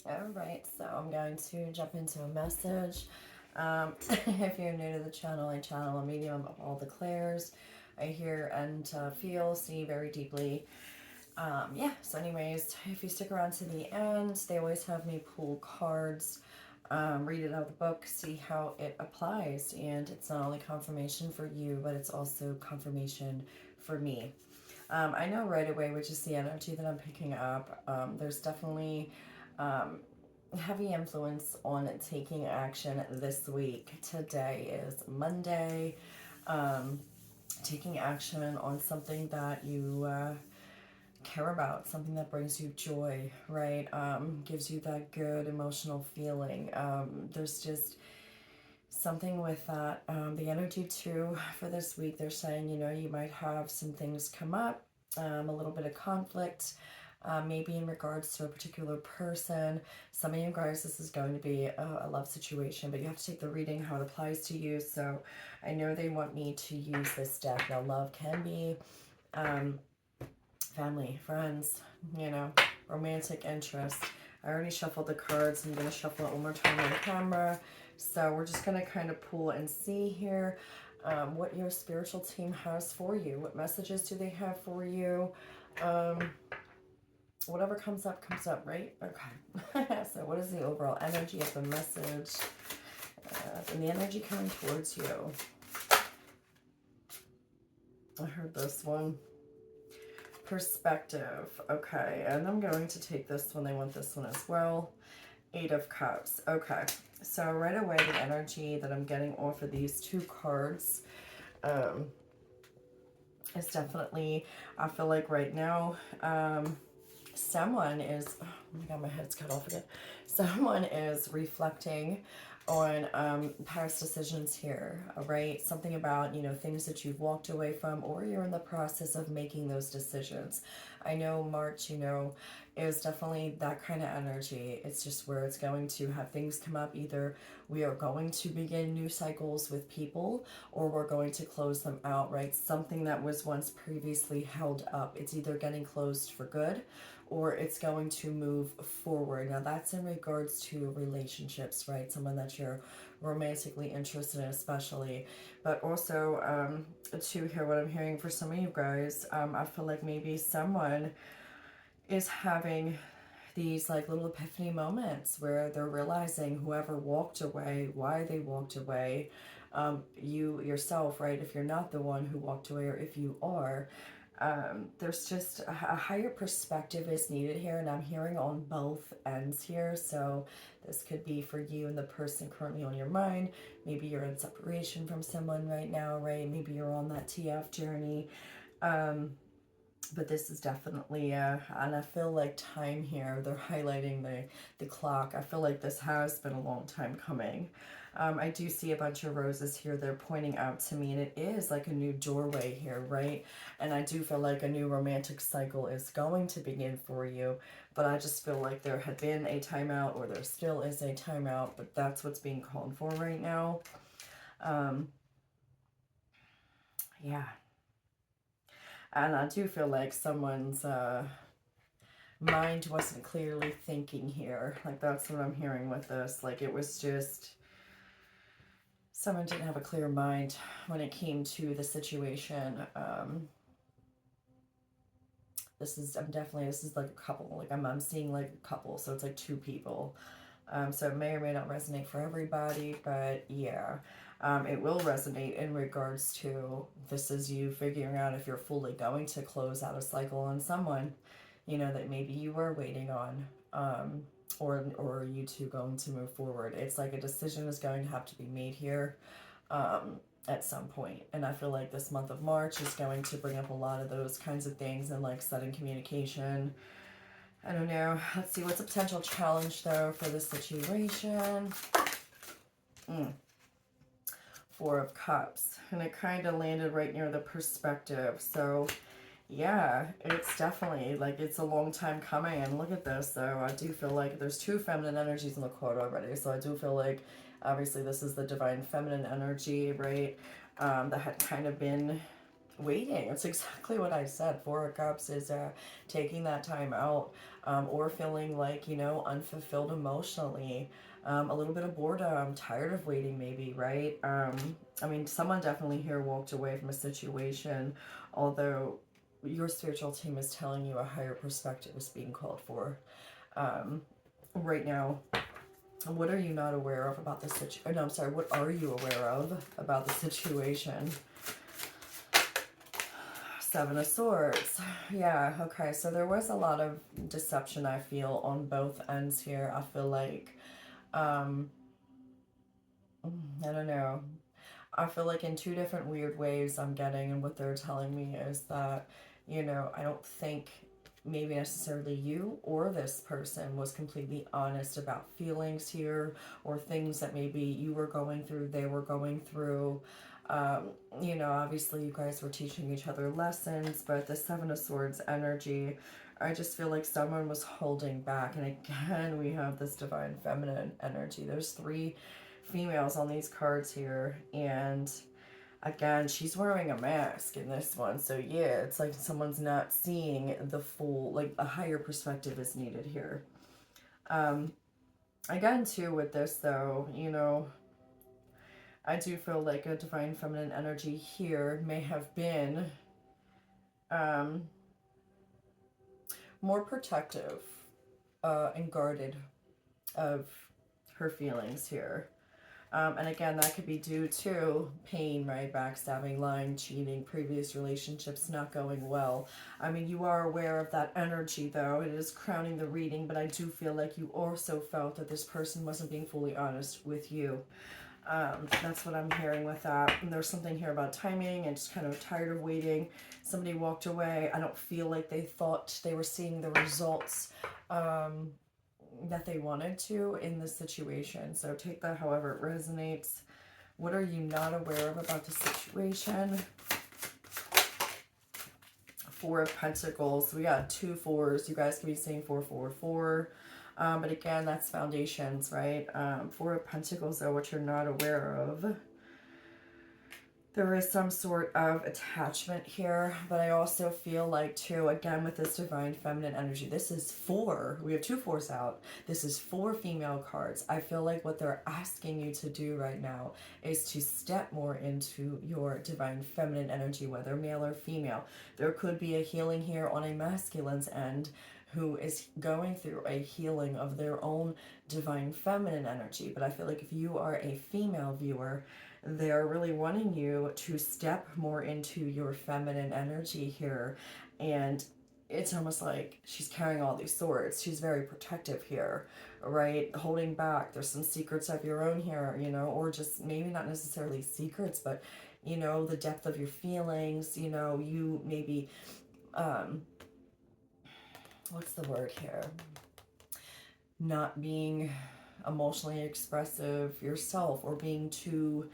All right, so I'm going to jump into a message. If you're new to the channel, I channel a medium of all the clairs. I hear and feel, see very deeply. Yeah, so anyways, if you stick around to the end, they always have me pull cards, read it out of the book, see how it applies. And it's not only confirmation for you, but it's also confirmation for me. I know right away, which is the energy that I'm picking up. There's definitely heavy influence on taking action this week. Today is Monday. Um, Taking action on something that you care about, something that brings you joy, right? Gives you that good emotional feeling. There's just something with that. The energy too for this week, they're saying, you might have some things come up, a little bit of conflict, maybe in regards to a particular person. Some of you guys, this is going to be a love situation, but you have to take the reading how it applies to you. So I know they want me to use this deck. Now, love can be family, friends, romantic interest. I already shuffled the cards. I'm going to shuffle it one more time on camera. So we're just going to kind of pull and see here what your spiritual team has for you. What messages do they have for you? Whatever comes up, right? Okay. So what is the overall energy of the message and the energy coming towards you? I heard this one. Perspective. Okay, and I'm going to take this one. They want this one as well. 8 of Cups. Okay, so right away the energy that I'm getting off of these two cards is definitely, I feel like right now, someone is, oh my god, my head's cut off again. Someone is reflecting on past decisions here, right? Something about, things that you've walked away from, or you're in the process of making those decisions. I know March, is definitely that kind of energy. It's just where it's going to have things come up. Either we are going to begin new cycles with people, or we're going to close them out, right? Something that was once previously held up, it's either getting closed for good, or it's going to move forward. Now that's in regards to relationships, right? Someone that you're romantically interested in especially. But also, to hear what I'm hearing for some of you guys, I feel like maybe someone is having these like little epiphany moments where they're realizing whoever walked away, why they walked away. You yourself, right? If you're not the one who walked away, or if you are, there's just a higher perspective is needed here, and I'm hearing on both ends here. So this could be for you and the person currently on your mind. Maybe you're in separation from someone right now, right? Maybe you're on that TF journey. But this is definitely, and I feel like time here, they're highlighting the clock. I feel like this has been a long time coming. I do see a bunch of roses here. They're pointing out to me, and it is like a new doorway here, right? And I do feel like a new romantic cycle is going to begin for you, but I just feel like there had been a timeout, or there still is a timeout, but that's what's being called for right now. Yeah. And I do feel like someone's mind wasn't clearly thinking here. Like, that's what I'm hearing with this. Like, it was just someone didn't have a clear mind when it came to the situation. This is like a couple. Like, I'm seeing like a couple, so it's like two people. So it may or may not resonate for everybody, but yeah. It will resonate in regards to, this is you figuring out if you're fully going to close out a cycle on someone, that maybe you were waiting on, or you two going to move forward. It's like a decision is going to have to be made here at some point. And I feel like this month of March is going to bring up a lot of those kinds of things, and like setting communication. I don't know. Let's see, what's a potential challenge though for this situation? 4 of Cups, and it kind of landed right near the perspective. So yeah, it's definitely like, it's a long time coming. And look at this though, I do feel like there's 2 feminine energies in the quote already. So I do feel like obviously this is the divine feminine energy, right? That had kind of been waiting. It's exactly what I said. Four of Cups is taking that time out, or feeling like, you know, unfulfilled emotionally, a little bit of boredom, tired of waiting maybe, right? I mean, someone definitely here walked away from a situation, although your spiritual team is telling you a higher perspective is being called for right now. What are you not aware of about the situation? No, I'm sorry. What are you aware of about the situation? Seven of Swords. Yeah, okay. So there was a lot of deception, I feel, on both ends here. I feel like, I don't know. I feel like in two different weird ways I'm getting, and what they're telling me is that, you know, I don't think maybe necessarily you or this person was completely honest about feelings here, or things that maybe you were going through, they were going through. Um, you know, obviously you guys were teaching each other lessons, but the Seven of Swords energy, I just feel like someone was holding back. And again, we have this divine feminine energy. There's three females on these cards here, and again, she's wearing a mask in this one. So yeah, it's like someone's not seeing the full, like a higher perspective is needed here. Again, too, with this though, you know, I do feel like a divine feminine energy here may have been um, more protective and guarded of her feelings here. And again, that could be due to pain, right? Backstabbing, lying, cheating, previous relationships not going well. I mean, you are aware of that energy, though. It is crowning the reading, but I do feel like you also felt that this person wasn't being fully honest with you. That's what I'm hearing with that. And there's something here about timing and just kind of tired of waiting. Somebody walked away. I don't feel like they thought they were seeing the results that they wanted to in this situation. So take that however it resonates. What are you not aware of about the situation? Four of Pentacles. We got 2 4s. You guys can be saying 4 4 4. But again, that's foundations, right? Four of Pentacles, though, what you're not aware of. There is some sort of attachment here, but I also feel like, too, again, with this divine feminine energy, this is 4. We have 2 4s out. This is 4 female cards. I feel like what they're asking you to do right now is to step more into your divine feminine energy, whether male or female. There could be a healing here on a masculine's end who is going through a healing of their own divine feminine energy. But I feel like if you are a female viewer, they're really wanting you to step more into your feminine energy here. And it's almost like she's carrying all these swords. She's very protective here, right? Holding back. There's some secrets of your own here, you know, or just maybe not necessarily secrets, but, you know, the depth of your feelings, you know, you maybe, what's the word here? Not being emotionally expressive yourself, or being too,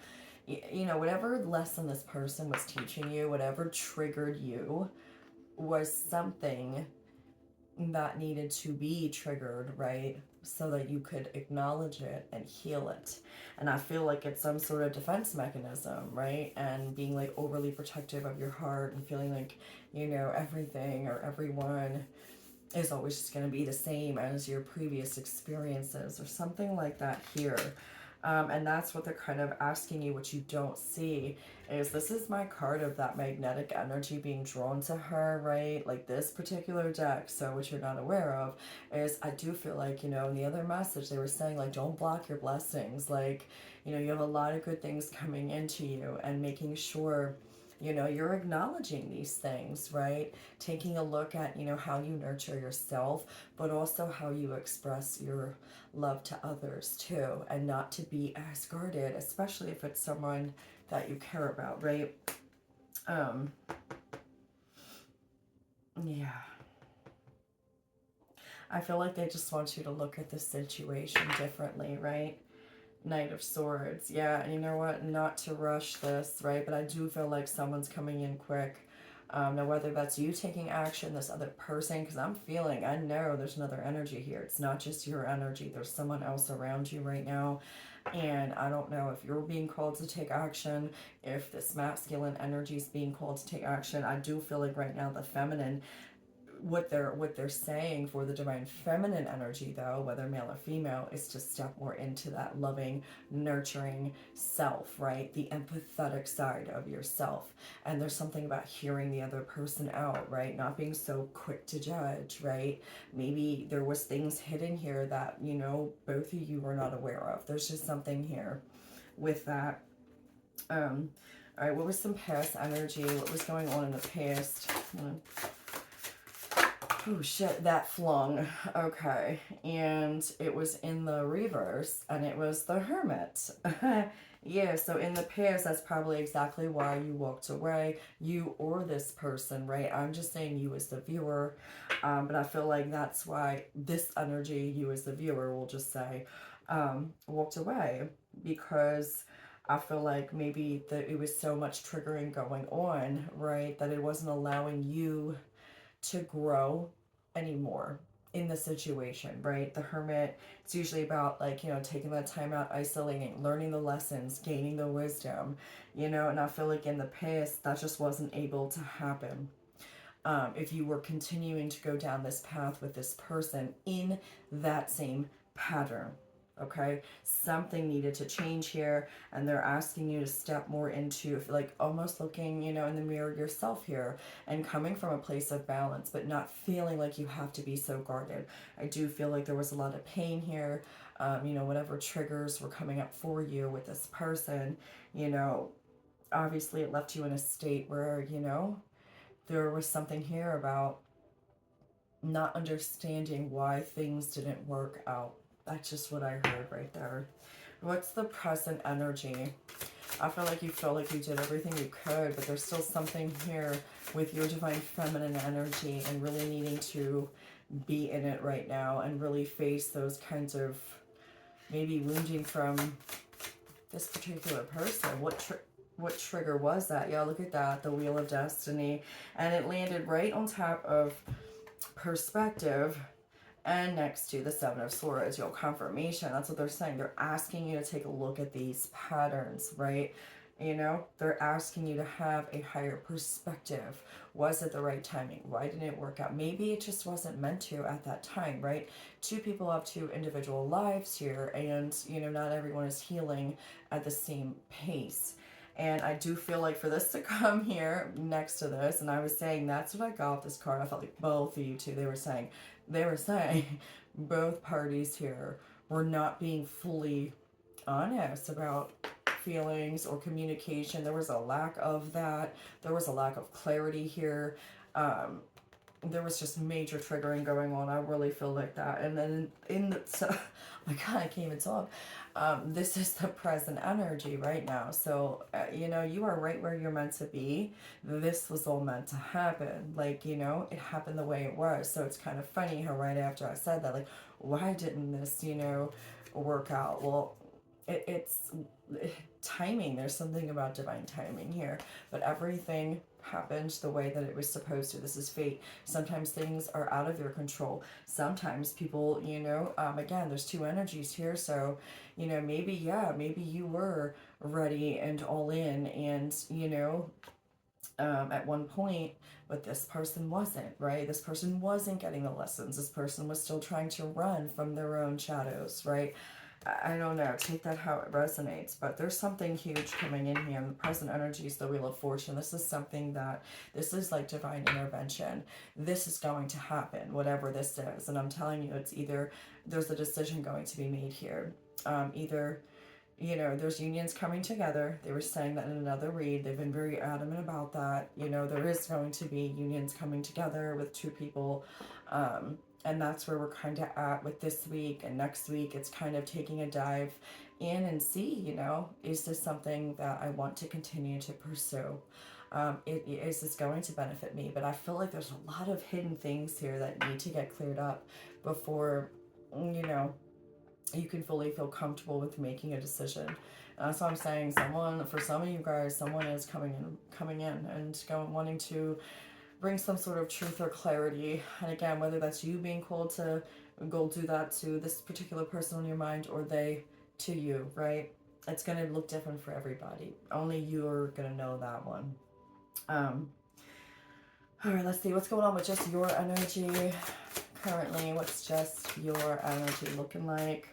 you know, whatever lesson this person was teaching you, whatever triggered you, was something that needed to be triggered, right? So that you could acknowledge it and heal it. And I feel like it's some sort of defense mechanism, right? And being like overly protective of your heart and feeling like, you know, everything or everyone is always just going to be the same as your previous experiences or something like that here. And that's what they're kind of asking you. What you don't see is, this is my card of that magnetic energy being drawn to her, right? Like this particular deck. So what you're not aware of is, I do feel like, you know, in the other message they were saying, like, don't block your blessings. Like, you know, you have a lot of good things coming into you, and making sure, you know, you're acknowledging these things, right? Taking a look at, you know, how you nurture yourself, but also how you express your love to others too, and not to be as guarded, especially if it's someone that you care about, right? Yeah. I feel like they just want you to look at the situation differently, right? Knight of Swords. Yeah, and you know what? Not to rush this, right? But I do feel like someone's coming in quick. Now, whether that's you taking action, this other person, because I know there's another energy here. It's not just your energy. There's someone else around you right now. And I don't know if you're being called to take action, if this masculine energy is being called to take action. I do feel like right now the feminine, what they're saying for the divine feminine energy, though, whether male or female, is to step more into that loving, nurturing self, right? The empathetic side of yourself. And there's something about hearing the other person out, right? Not being so quick to judge, right? Maybe there was things hidden here that, both of you were not aware of. There's just something here with that. All right, what was some past energy? What was going on in the past? Oh shit, that flung. Okay. And it was in the reverse, and it was the Hermit. Yeah, so in the past, that's probably exactly why you walked away, you or this person, right? I'm just saying you as the viewer, but I feel like that's why this energy, you as the viewer, will just say, walked away, because I feel like maybe that it was so much triggering going on, right, that it wasn't allowing you to grow anymore in the situation, right? The Hermit, it's usually about, like, taking that time out, isolating, learning the lessons, gaining the wisdom, and I feel like in the past that just wasn't able to happen. If you were continuing to go down this path with this person in that same pattern. Okay, something needed to change here, and they're asking you to step more into, like, almost looking, in the mirror yourself here, and coming from a place of balance, but not feeling like you have to be so guarded. I do feel like there was a lot of pain here. Whatever triggers were coming up for you with this person, obviously it left you in a state where, there was something here about not understanding why things didn't work out. That's just what I heard right there. What's the present energy? I feel like you did everything you could, but there's still something here with your divine feminine energy and really needing to be in it right now and really face those kinds of maybe wounding from this particular person. What trigger was that? Yeah, look at that, the Wheel of Destiny, and it landed right on top of perspective and next to the Seven of Swords, your confirmation. That's what they're saying. They're asking you to take a look at these patterns, right? They're asking you to have a higher perspective. Was it the right timing? Why didn't it work out? Maybe it just wasn't meant to at that time, right? Two people have two individual lives here, and, not everyone is healing at the same pace. And I do feel like for this to come here next to this, and I was saying that's what I got with this card. I felt like both of you two, they were saying both parties here were not being fully honest about feelings or communication. There was a lack of that. There was a lack of clarity here. There was just major triggering going on. I really feel like that. And then oh my God, I can't even talk. This is the present energy right now. So, you are right where you're meant to be. This was all meant to happen. Like, it happened the way it was. So it's kind of funny how right after I said that, like, why didn't this, work out? Well, it's timing. There's something about divine timing here. But everything happened the way that it was supposed to. This is fate. Sometimes things are out of your control. Sometimes people, again, there's two energies here. So, maybe you were ready and all in, and, at one point, but this person wasn't, right? This person wasn't getting the lessons. This person was still trying to run from their own shadows, right? I don't know, take that how it resonates, but there's something huge coming in here. The present energy is the Wheel of Fortune. This is something this is like divine intervention. This is going to happen, whatever this is. And I'm telling you, it's either there's a decision going to be made here. Either, there's unions coming together. They were saying that in another read. They've been very adamant about that. There is going to be unions coming together with two people. And that's where we're kind of at with this week and next week. It's kind of taking a dive in and see, is this something that I want to continue to pursue? Is this going to benefit me? But I feel like there's a lot of hidden things here that need to get cleared up before, you can fully feel comfortable with making a decision. That's what I'm saying. Someone, for some of you guys, someone is coming in and going, wanting to bring some sort of truth or clarity. And again, whether that's you being called to go do that to this particular person on your mind, or they to you, right? It's going to look different for everybody. Only you're going to know that one. Um, all right, let's see what's going on with just your energy currently. What's just your energy looking like?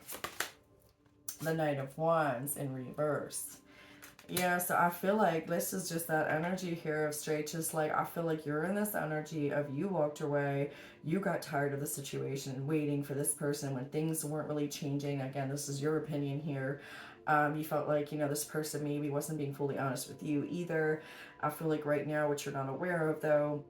The Knight of Wands in reverse. Yeah, so I feel like this is just that energy here of straight, just like, I feel like you're in this energy of you walked away, you got tired of the situation, waiting for this person when things weren't really changing. Again, this is your opinion here. You felt like, you know, this person maybe wasn't being fully honest with you either. I feel like right now, what you're not aware of though,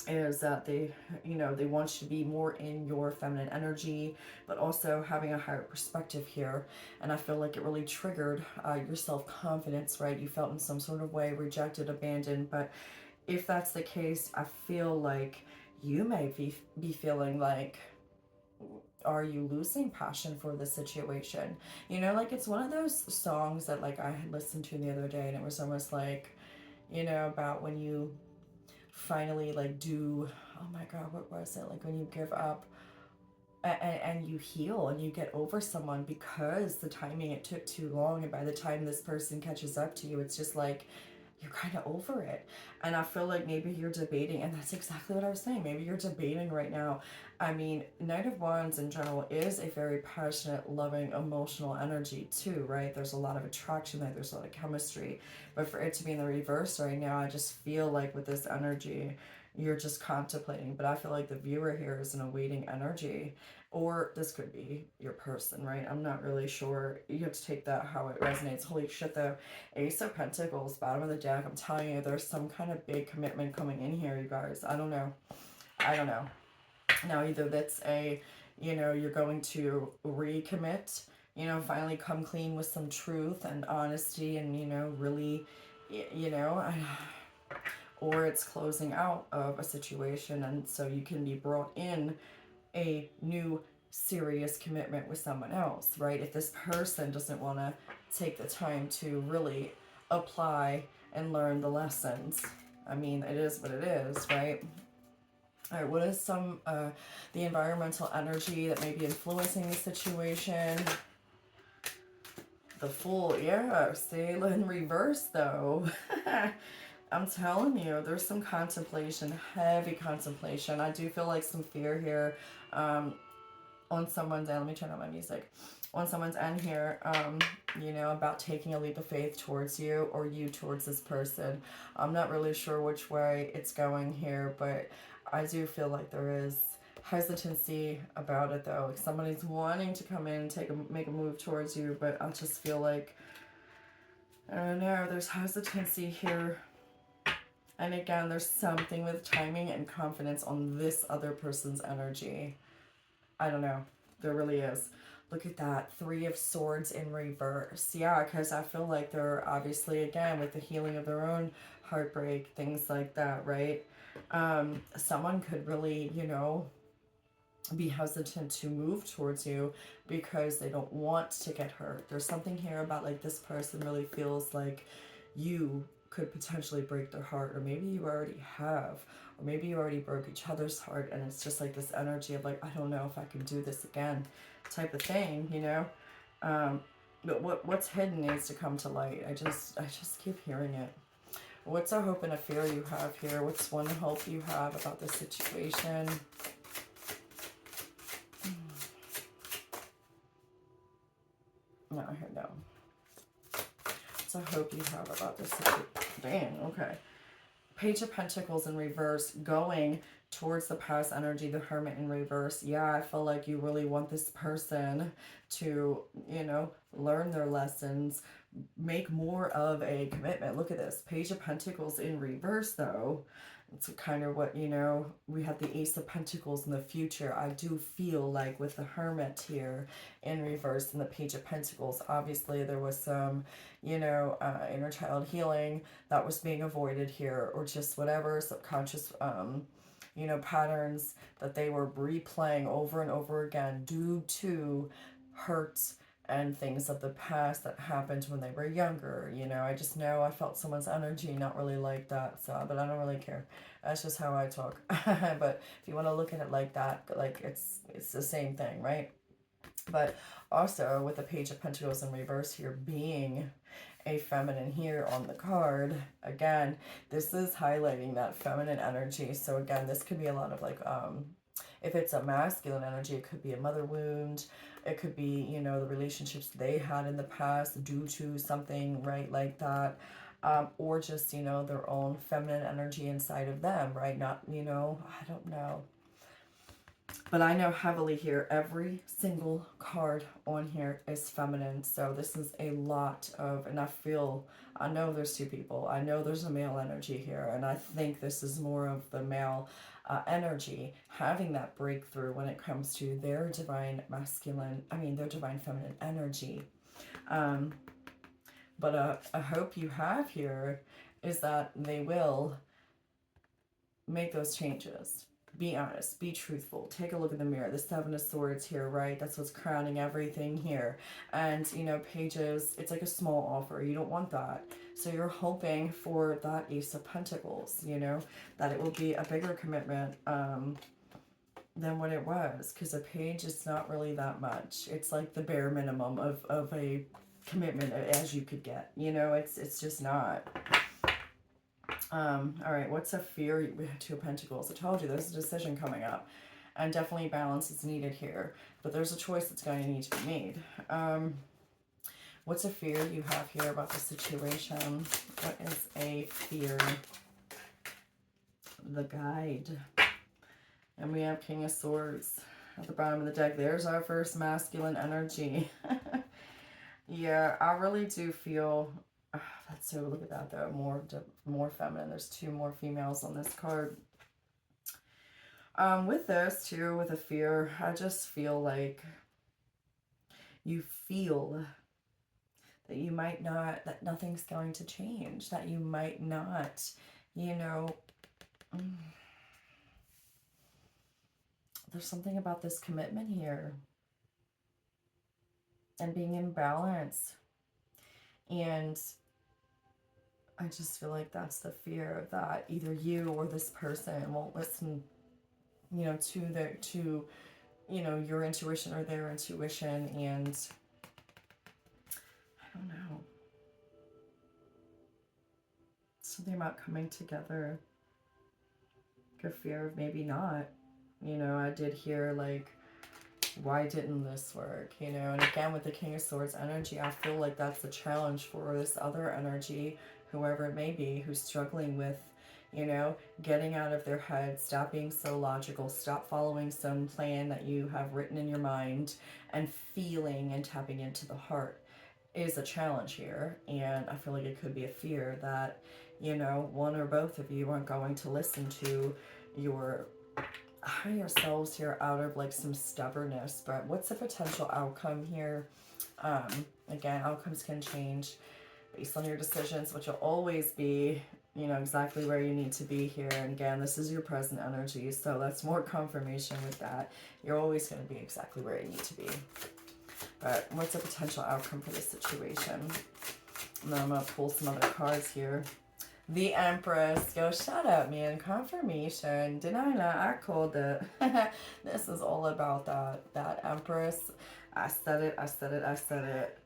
is that they, you know, they want you to be more in your feminine energy, but also having a higher perspective here. And I feel like it really triggered your self-confidence, right? You felt in some sort of way rejected, abandoned. But if that's the case, I feel like you may be feeling like, are you losing passion for the situation? You know, like, it's one of those songs that like I had listened to the other day, and it was almost like, you know, about when you finally like do, oh my god, what was it, like when you give up and you heal and you get over someone because the timing, it took too long, and by the time this person catches up to you, it's just like you're kind of over it. And I feel like maybe you're debating, and that's exactly what I was saying, maybe you're debating right now. I mean, Knight of Wands in general is a very passionate, loving, emotional energy too, right? There's a lot of attraction there, there's a lot of chemistry. But for it to be in the reverse right now, I just feel like with this energy, you're just contemplating. But I feel like the viewer here is in a waiting energy, or this could be your person, right? I'm not really sure. You have to take that how it resonates. Holy shit though. Ace of Pentacles, bottom of the deck. I'm telling you, there's some kind of big commitment coming in here, you guys. I don't know. I don't know. Now, either that's a, you know, you're going to recommit, you know, finally come clean with some truth and honesty and, you know, really, you know, or it's closing out of a situation, and so you can be brought in a new serious commitment with someone else, right? If this person doesn't want to take the time to really apply and learn the lessons. I mean, it is what it is, right? All right, what is some, the environmental energy that may be influencing the situation? The Fool, yeah, stay in reverse though. I'm telling you, there's some contemplation, heavy contemplation. I do feel like some fear here on someone's end. Let me turn on my music. On someone's end here, you know, about taking a leap of faith towards you, or you towards this person. I'm not really sure which way it's going here, but I do feel like there is hesitancy about it though. Like somebody's wanting to come in and make a move towards you, but I just feel like, I don't know, there's hesitancy here. And again, there's something with timing and confidence on this other person's energy. I don't know. There really is. Look at that. 3 of Swords in reverse. Yeah, because I feel like they're obviously, again, with the healing of their own heartbreak, things like that, right? Someone could really, you know, be hesitant to move towards you because they don't want to get hurt. There's something here about like this person really feels like you could potentially break their heart, or maybe you already have, or maybe you already broke each other's heart, and it's just like this energy of like, I don't know if I can do this again type of thing, you know. But what's hidden needs to come to light. I just keep hearing it. What's a hope and a fear you have here? What's one hope you have about this situation? No, I heard no. What's a hope you have about this situation? Dang, okay. Page of Pentacles in reverse, going towards the past energy, the Hermit in reverse. Yeah, I feel like you really want this person to, you know, learn their lessons, make more of a commitment. Look at this. Page of Pentacles in reverse, though. It's kind of what, you know, we have the Ace of Pentacles in the future. I do feel like with the Hermit here in reverse and the Page of Pentacles, obviously there was some, you know, inner child healing that was being avoided here, or just whatever subconscious, you know, patterns that they were replaying over and over again due to hurt and things of the past that happened when they were younger. You know, I just know I felt someone's energy not really like that. So, but I don't really care. That's just how I talk. But if you want to look at it like that, like it's the same thing, right? But also with the Page of Pentacles in reverse here being a feminine here on the card, again, this is highlighting that feminine energy. So again, this could be a lot of like, if it's a masculine energy, it could be a mother wound. It could be, you know, the relationships they had in the past due to something, right, like that. Or just, you know, their own feminine energy inside of them, right? Not, you know, I don't know. But I know heavily here, every single card on here is feminine. So this is a lot of, and I know there's two people. I know there's a male energy here. And I think this is more of the male energy having that breakthrough when it comes to their divine their divine feminine energy. But a hope you have here is that they will make those changes. Be honest, be truthful, take a look in the mirror. The Seven of Swords here, right? That's what's crowning everything here. And, you know, pages, it's like a small offer. You don't want that. So you're hoping for that Ace of Pentacles, you know, that it will be a bigger commitment than what it was. Because a page is not really that much. It's like the bare minimum of a commitment as you could get. You know, it's just not. All right, what's a fear? We have Two of Pentacles. I told you there's a decision coming up, and definitely balance is needed here, but there's a choice that's going to need to be made. What's a fear you have here about the situation? What is a fear? The Guide. And we have King of Swords at the bottom of the deck. There's our first masculine energy. Yeah, I really do feel... So look at that though, more feminine. There's two more females on this card. With this too, with a fear, I just feel like you feel that you might not, that nothing's going to change, that you might not, you know, there's something about this commitment here and being in balance. And I just feel like that's the fear that either you or this person won't listen, you know, to you know, your intuition or their intuition. And I don't know, something about coming together. A fear of maybe not, you know. I did hear like, why didn't this work, you know? And again, with the King of Swords energy, I feel like that's the challenge for this other energy, whoever it may be, who's struggling with, you know, getting out of their head, stop being so logical, stop following some plan that you have written in your mind, and feeling and tapping into the heart is a challenge here. And I feel like it could be a fear that, you know, one or both of you aren't going to listen to your higher selves here out of like some stubbornness. But what's the potential outcome here? Again, outcomes can change based on your decisions, which will always be, you know, exactly where you need to be here. And again, this is your present energy, so that's more confirmation with that. You're always going to be exactly where you need to be. But what's a potential outcome for this situation? And then I'm going to pull some other cards here. The Empress. Go, shut up, man. Confirmation. Did I not? I called it. This is all about that Empress. I said it. I said it. I said it.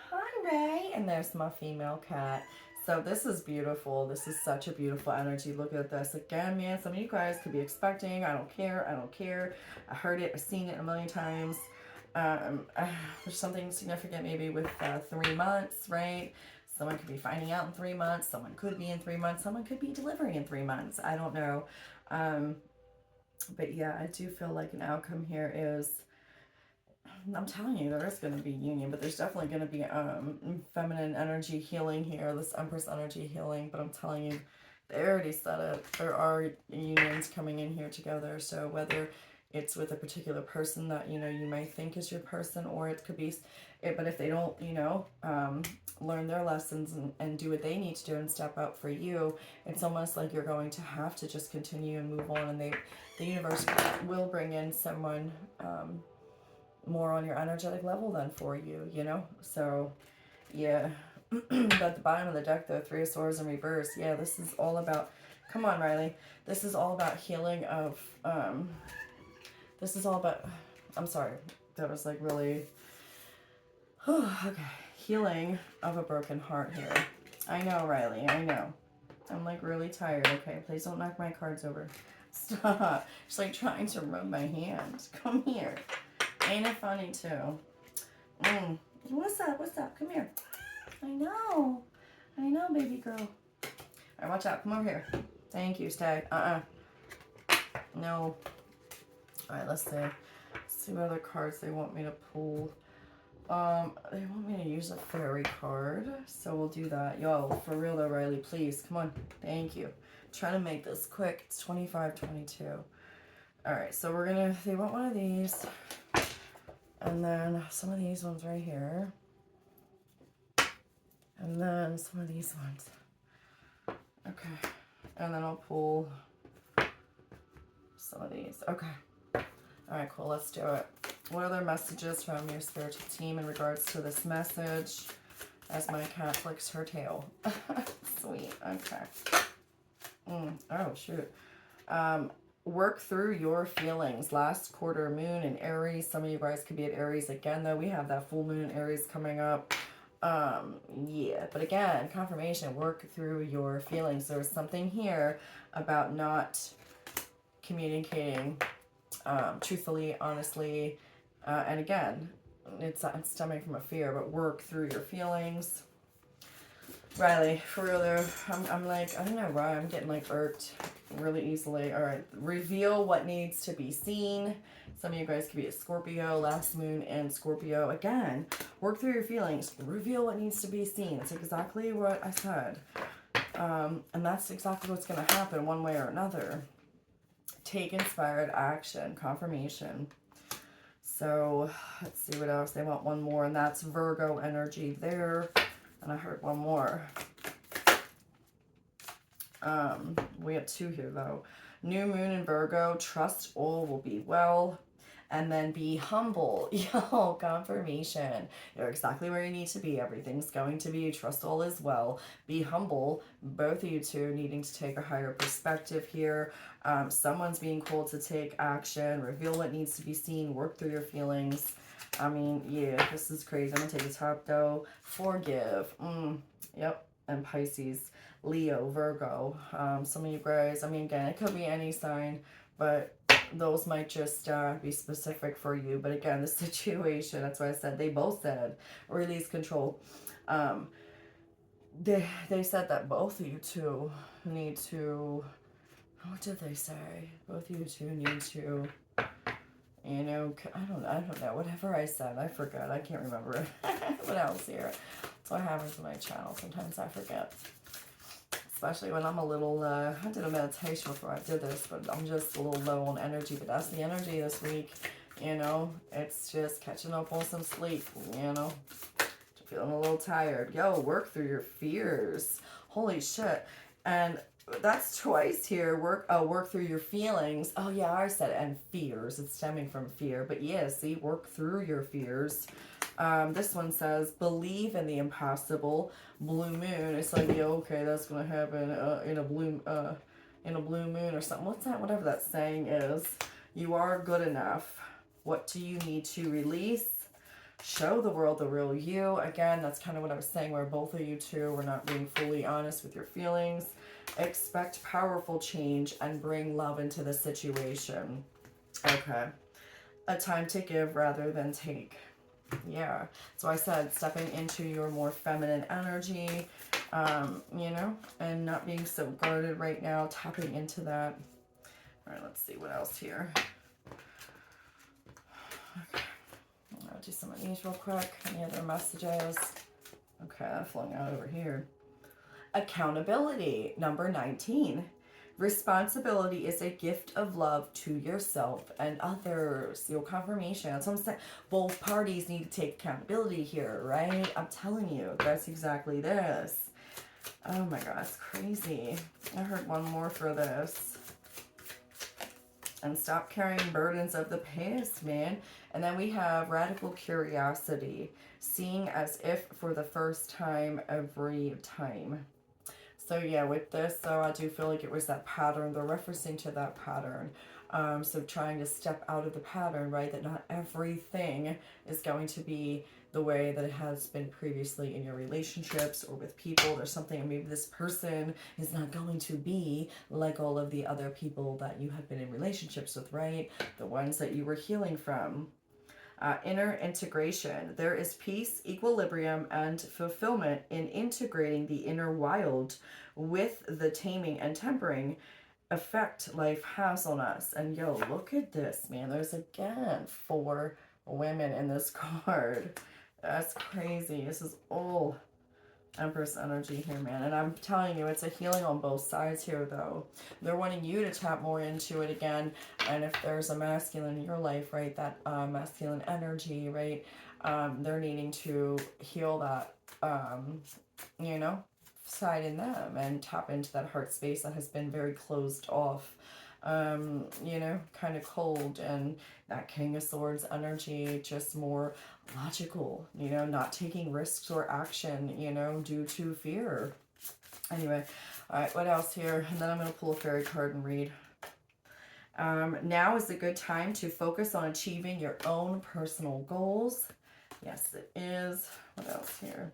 Hi, Ray. And there's my female cat. So this is beautiful. This is such a beautiful energy. Look at this. Again, man, some of you guys could be expecting, I don't care. I don't care. I heard it. I've seen it a million times. There's something significant maybe with 3 months, right? Someone could be finding out in 3 months. Someone could be in 3 months. Someone could be delivering in 3 months. I don't know. But yeah, I do feel like an outcome here is, I'm telling you, there is going to be union, but there's definitely going to be feminine energy healing here, this Empress energy healing. But I'm telling you, they already said it. There are unions coming in here together. So whether it's with a particular person that, you know, you might think is your person, or it could be, but if they don't, you know, learn their lessons and do what they need to do and step up for you, it's almost like you're going to have to just continue and move on. And the universe will bring in someone, more on your energetic level then for you, you know? So, yeah. But at the bottom of the deck, though, Three of Swords in reverse. Yeah, this is all about, come on, Riley. This is all about healing of, this is all about, I'm sorry. That was like really, okay. Healing of a broken heart here. I know, Riley, I know. I'm like really tired, okay? Please don't knock my cards over. Stop. She's like trying to rub my hand. Come here. Ain't it funny, too? What's up? What's up? Come here. I know, baby girl. All right, watch out. Come over here. Thank you, Stag. No. All right, let's see. Let's see what other cards they want me to pull. They want me to use a fairy card, so we'll do that. Yo, for real though, Riley, please, come on. Thank you. Trying to make this quick. It's 25:22. All right, so we're gonna. They want one of these, and then some of these ones right here. And then some of these ones. Okay. And then I'll pull some of these. Okay. All right, cool. Let's do it. What other messages from your spiritual team in regards to this message as my cat flicks her tail? Sweet. Okay. Oh, shoot. Work through your feelings. Last quarter moon in Aries. Some of you guys could be at Aries again, though. We have that full moon in Aries coming up. Yeah, but again, confirmation, work through your feelings. There's something here about not communicating truthfully, honestly, and again, it's stemming from a fear, but work through your feelings. Riley, for real though, I'm like, I don't know why, I'm getting like irked really easily. All right, reveal what needs to be seen. Some of you guys could be a Scorpio, last moon in Scorpio. Again, work through your feelings. Reveal what needs to be seen. It's exactly what I said. And that's exactly what's going to happen one way or another. Take inspired action. Confirmation. So, let's see what else. They want one more, and that's Virgo energy there. And I heard one more. We have two here, though. New moon in Virgo. Trust all will be well. And then be humble. Yo, confirmation. You're exactly where you need to be. Everything's going to be. Trust all is well. Be humble. Both of you two needing to take a higher perspective here. Someone's being called to take action. Reveal what needs to be seen. Work through your feelings. I mean, yeah, this is crazy. I'm going to take the top, though. Forgive. Yep. And Pisces. Leo, Virgo. Some of you guys, I mean, again, it could be any sign, but those might just be specific for you. But again, the situation, that's why I said, they both said release control. They said that both of you two need to, what did they say? Both of you two need to, you know, I don't know, whatever I said, I forgot, I can't remember. What else here? That's what happens with my channel, sometimes I forget. Especially when I'm a little, I did a meditation before I did this, but I'm just a little low on energy. But that's the energy this week, you know. It's just catching up on some sleep, you know. Feeling a little tired. Yo, work through your fears. Holy shit. And that's twice here. Work through your feelings. Oh, yeah, I said it. And fears. It's stemming from fear. But yeah, see, work through your fears. This one says, believe in the impossible. Blue moon. It's like, yeah, okay, that's gonna happen in a blue moon or something. What's that? Whatever that saying is. You are good enough. What do you need to release? Show the world the real you. Again, that's kind of what I was saying, where both of you two were not being fully honest with your feelings. Expect powerful change and bring love into the situation. Okay. A time to give rather than take. Yeah, so I said stepping into your more feminine energy, you know, and not being so guarded right now, tapping into that. All right, let's see what else here. Okay, I'll do some of these real quick. Any other messages? Okay, I'm flowing out over here. Accountability, number 19. Responsibility is a gift of love to yourself and others. Your confirmation. That's what I'm saying. Both parties need to take accountability here, right? I'm telling you, that's exactly this. Oh my God, it's crazy. I heard one more for this. And stop carrying burdens of the past, man. And then we have radical curiosity, seeing as if for the first time every time. So yeah, with this, though, I do feel like it was that pattern. They're referencing to that pattern. So trying to step out of the pattern, right? That not everything is going to be the way that it has been previously in your relationships or with people. There's something, maybe this person is not going to be like all of the other people that you have been in relationships with, right? The ones that you were healing from. Inner integration. There is peace, equilibrium, and fulfillment in integrating the inner wild with the taming and tempering effect life has on us. And yo, look at this, man. There's again 4 women in this card. That's crazy. This is all Empress energy here, man. And I'm telling you, it's a healing on both sides here, though. They're wanting you to tap more into it again. And if there's a masculine in your life, right, that masculine energy, right, they're needing to heal that, you know, side in them and tap into that heart space that has been very closed off, you know, kind of cold. And that King of Swords energy, just more logical, you know, not taking risks or action, you know, due to fear. Anyway, all right, what else here? And then I'm going to pull a fairy card and read. Now is a good time to focus on achieving your own personal goals. Yes, it is. What else here?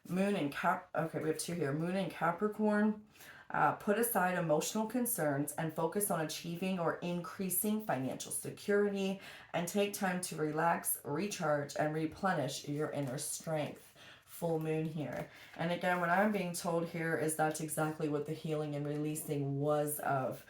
Moon and okay, we have 2 here. Moon and Capricorn. Put aside emotional concerns and focus on achieving or increasing financial security, and take time to relax, recharge, and replenish your inner strength. Full moon here. And again, what I'm being told here is that's exactly what the healing and releasing was of.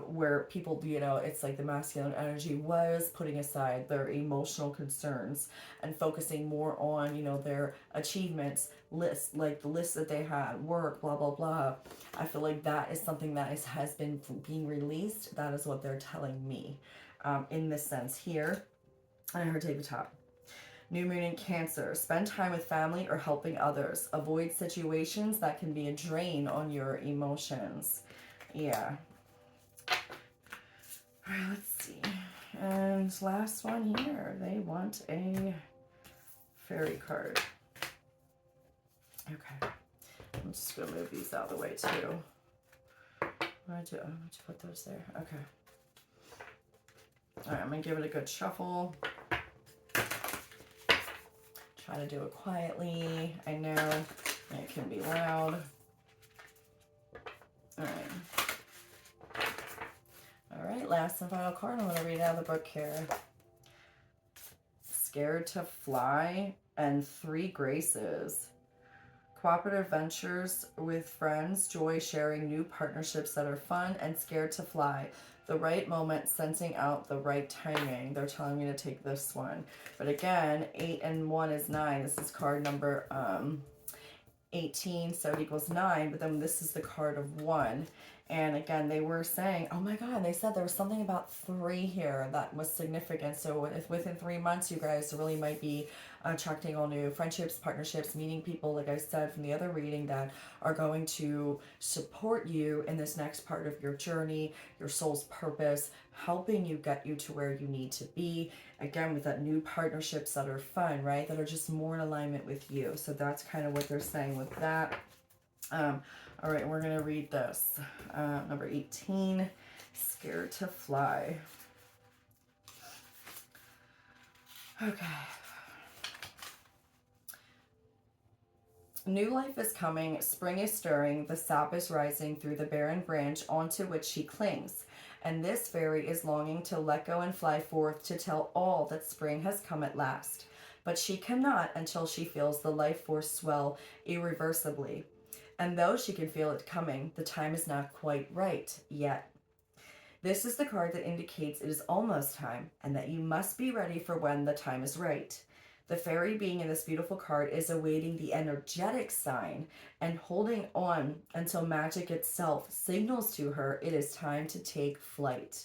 Where people, you know, it's like the masculine energy was putting aside their emotional concerns and focusing more on, you know, their achievements list, like the list that they had, work, blah, blah, blah. I feel like that is something that has been being released. That is what they're telling me in this sense here. I heard take the top. New moon in Cancer. Spend time with family or helping others. Avoid situations that can be a drain on your emotions. Yeah. All right, let's see. And last one here. They want a fairy card. Okay. I'm just going to move these out of the way too. Why'd you put those there? Okay. All right, I'm going to give it a good shuffle. Try to do it quietly. I know it can be loud. All right. All right, last and final card. I'm going to read out of the book here. Scared to Fly and 3 Graces. Cooperative ventures with friends, joy sharing new partnerships that are fun, and scared to fly. The right moment, sensing out the right timing. They're telling me to take this one. But again, 8 and 1 is 9. This is card number 18, so it equals 9. But then this is the card of 1. And again, they were saying, oh my God, they said there was something about 3 here that was significant. So if within 3 months, you guys really might be attracting all new friendships, partnerships, meeting people, like I said from the other reading, that are going to support you in this next part of your journey, your soul's purpose, helping you get you to where you need to be. Again, with that new partnerships that are fun, right? That are just more in alignment with you. So that's kind of what they're saying with that. All right, we're going to read this. Number 18, Scared to Fly. Okay. New life is coming, spring is stirring, the sap is rising through the barren branch onto which she clings. And this fairy is longing to let go and fly forth to tell all that spring has come at last. But she cannot until she feels the life force swell irreversibly. And though she can feel it coming, the time is not quite right yet. This is the card that indicates it is almost time and that you must be ready for when the time is right. The fairy being in this beautiful card is awaiting the energetic sign and holding on until magic itself signals to her it is time to take flight.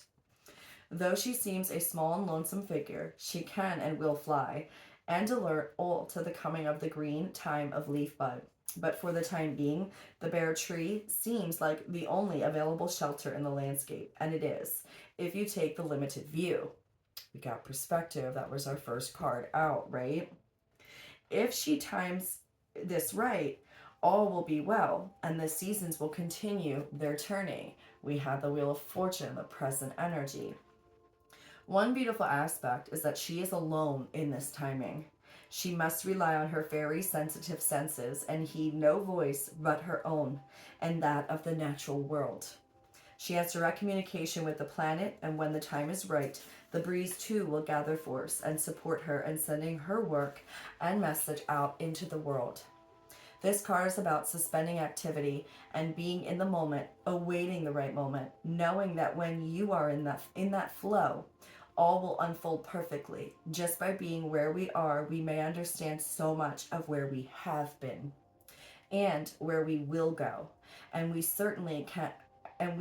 Though she seems a small and lonesome figure, she can and will fly and alert all to the coming of the green time of leaf bud. But for the time being, the bare tree seems like the only available shelter in the landscape, and it is, if you take the limited view. We got perspective. That was our first card out, right? If she times this right, all will be well, and the seasons will continue their turning. We have the Wheel of Fortune, the present energy. One beautiful aspect is that she is alone in this timing. She must rely on her very sensitive senses and heed no voice but her own and that of the natural world. She has direct communication with the planet, and when the time is right, the breeze too will gather force and support her in sending her work and message out into the world. This card is about suspending activity and being in the moment, awaiting the right moment, knowing that when you are in that flow, all will unfold perfectly. Just by being where we are, we may understand so much of where we have been and where we will go. And we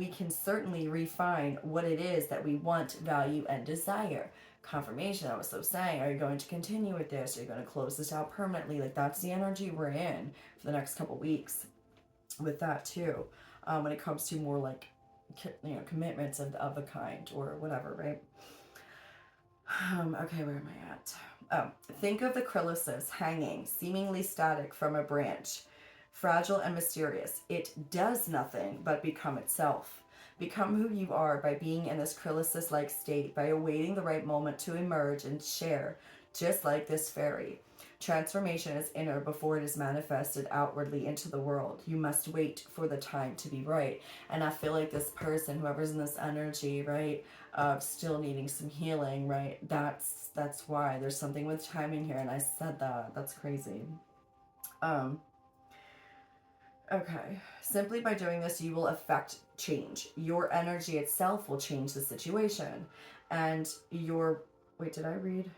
can certainly refine what it is that we want, value, and desire. Confirmation, I was so saying, are you going to continue with this? Are you going to close this out permanently? Like, that's the energy we're in for the next couple weeks with that too. When it comes to more like, commitments of a kind or whatever, right? Okay, where am I at? Oh, think of the chrysalis hanging, seemingly static from a branch, fragile and mysterious. It does nothing but become itself. Become who you are by being in this chrysalis-like state, by awaiting the right moment to emerge and share, just like this fairy. Transformation is inner before it is manifested outwardly into the world. You must wait for the time to be right. And I feel like this person, whoever's in this energy, right, of still needing some healing, right? That's why there's something with timing here, and I said that. That's crazy. Okay. Simply by doing this, you will affect change. Your energy itself will change the situation. And your... Wait, did I read?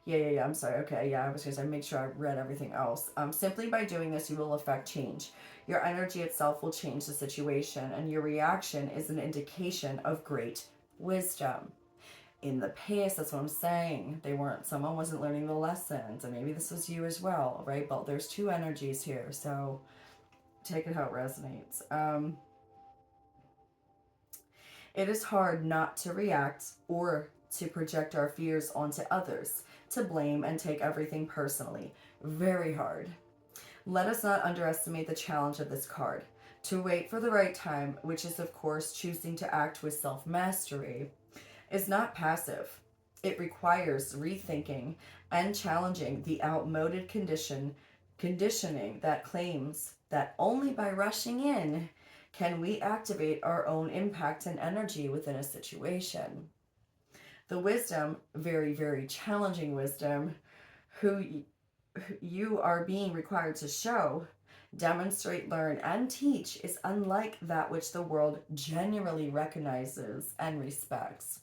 Yeah. I'm sorry. Okay, yeah, I was going to say, make sure I read everything else. Simply by doing this, you will affect change. Your energy itself will change the situation, and your reaction is an indication of great wisdom. In the past, that's what I'm saying. Someone wasn't learning the lessons, and maybe this was you as well, right? But there's two energies here, so take it how it resonates. It is hard not to react or to project our fears onto others, to blame and take everything personally. Very hard. Let us not underestimate the challenge of this card. To wait for the right time, which is of course choosing to act with self-mastery, is not passive. It requires rethinking and challenging the outmoded conditioning that claims that only by rushing in can we activate our own impact and energy within a situation. The wisdom, very, very challenging wisdom, who you are being required to show, demonstrate, learn, and teach is unlike that which the world genuinely recognizes and respects.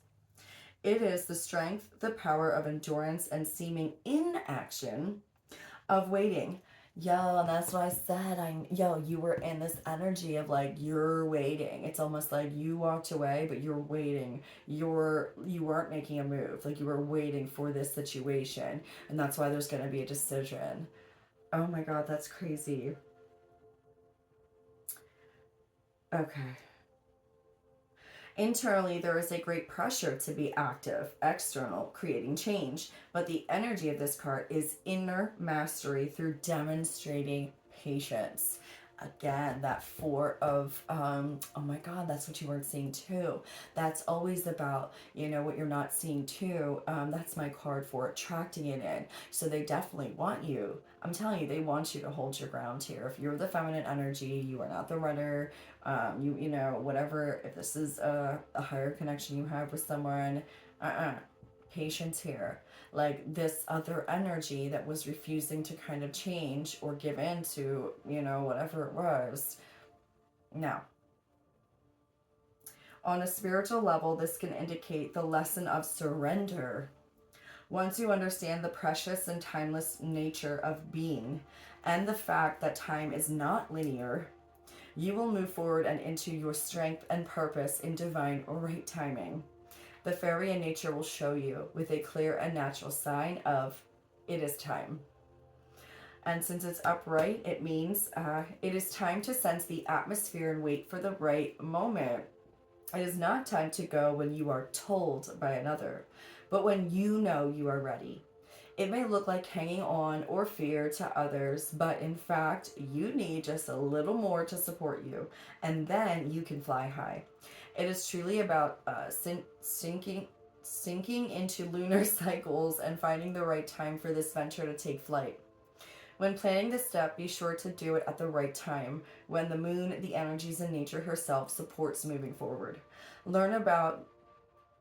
It is the strength, the power of endurance, and seeming inaction of waiting. Yo, and that's what I said. You were in this energy of like you're waiting. It's almost like you walked away, but you're waiting. You weren't making a move. Like you were waiting for this situation. And that's why there's gonna be a decision. Oh my god, that's crazy. Okay. Internally, there is a great pressure to be active, external, creating change. But the energy of this card is inner mastery through demonstrating patience. Again, that four of, oh my God, that's what you weren't seeing too. That's always about, what you're not seeing too. That's my card for attracting it in. So they definitely want you. I'm telling you, they want you to hold your ground here. If you're the feminine energy, you are not the runner. Whatever, if this is a higher connection you have with someone, patience here. Like this other energy that was refusing to kind of change or give in to, whatever it was. Now, on a spiritual level, this can indicate the lesson of surrender. Once you understand the precious and timeless nature of being and the fact that time is not linear, you will move forward and into your strength and purpose in divine right timing. The fairy in nature will show you with a clear and natural sign of it is time. And since it's upright, it means it is time to sense the atmosphere and wait for the right moment. It is not time to go when you are told by another, but when you know you are ready. It may look like hanging on or fear to others, but in fact, you need just a little more to support you, and then you can fly high. It is truly about sinking into lunar cycles and finding the right time for this venture to take flight. When planning this step, be sure to do it at the right time, when the moon, the energies, and nature herself supports moving forward. Learn about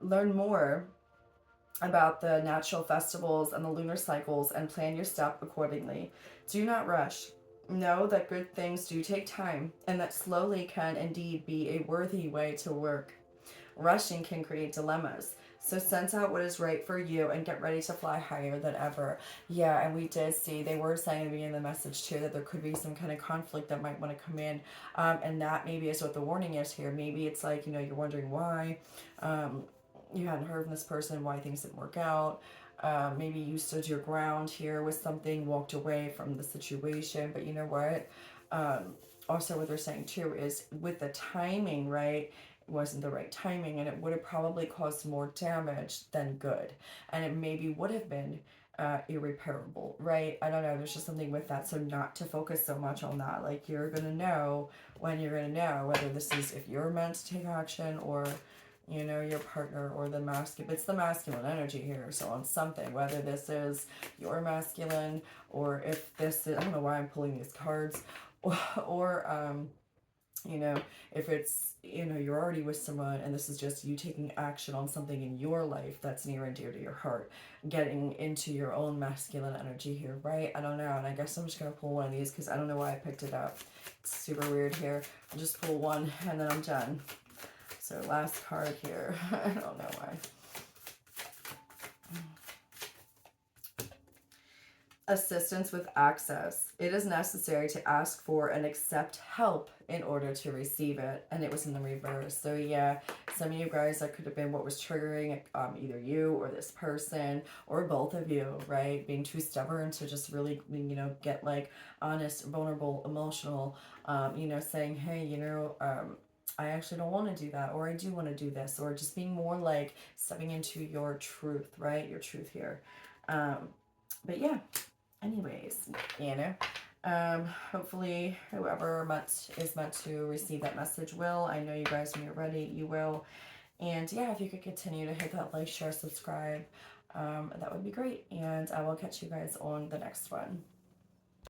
learn more about the natural festivals and the lunar cycles and plan your step accordingly. Do not rush. Know that good things do take time and that slowly can indeed be a worthy way to work. Rushing can create dilemmas. So sense out what is right for you and get ready to fly higher than ever. Yeah, and we did see, they were saying at the beginning of the message too, that there could be some kind of conflict that might want to come in. And that maybe is what the warning is here. Maybe it's like, you're wondering why. You hadn't heard from this person, why things didn't work out. Maybe you stood your ground here with something, walked away from the situation, but you know what? Also, what they're saying too is with the timing, right? It wasn't the right timing, and it would have probably caused more damage than good, and it maybe would have been irreparable, right? I don't know. There's just something with that, so not to focus so much on that. Like, you're gonna know when you're gonna know whether this is if you're meant to take action or your partner or the masculine. It's the masculine energy here. So on something, whether this is your masculine or if this is, I don't know why I'm pulling these cards, or if it's, you're already with someone and this is just you taking action on something in your life that's near and dear to your heart, getting into your own masculine energy here, right? I don't know. And I guess I'm just going to pull one of these because I don't know why I picked it up. It's super weird here. I'll just pull one and then I'm done. So last card here. I don't know why. Assistance with access. It is necessary to ask for and accept help in order to receive it. And it was in the reverse. So yeah, some of you guys, that could have been what was triggering either you or this person or both of you, right? Being too stubborn to just really, get like honest, vulnerable, emotional, saying, hey, I actually don't want to do that, or I do want to do this, or just being more like stepping into your truth, right? Your truth here. But yeah, anyways, hopefully whoever is meant to receive that message will. I know you guys, when you're ready, you will. And yeah, if you could continue to hit that like, share, subscribe, that would be great. And I will catch you guys on the next one.